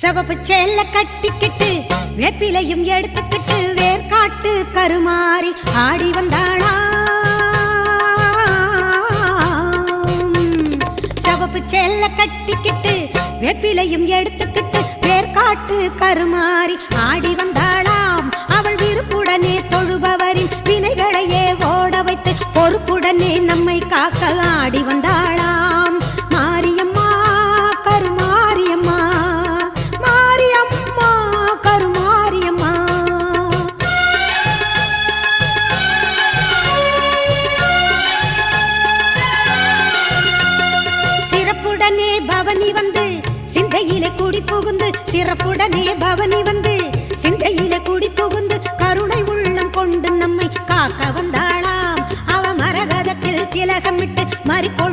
சிவப்பு சேல கட்டிக்கிட்டு வேப்பிலையும் எடுத்துக்கிட்டு வேர்காட்டு கருமாறி ஆடி வந்தாளா. சிவப்பு சேல கட்டிக்கிட்டு வேப்பிலையும் எடுத்துக்கிட்டு வேர்காட்டு கருமாறி ஆடி வந்தாளாம். அவள் விருப்புடனே தொழுபவரின் வினைகளையே ஓட வைத்து பொறுப்புடனே நம்மை காக்க ஆடி வந்தாளாம். மாரியம்மா கருமாரியம்மா, மாரியம்மா கருமாரியம்மா. சிறப்புடனே பவனி வந்து சிந்தையிலே கூடி புகுந்து, சிறப்புடனே பவனி வந்து சிந்தையிலே கூடி புகுந்து கருணை உள்ளம் கொண்டு நம்மை காக்க வந்தாளாம். அவ மரகதத்தில் திலகமிட்டு மறிக்கொள்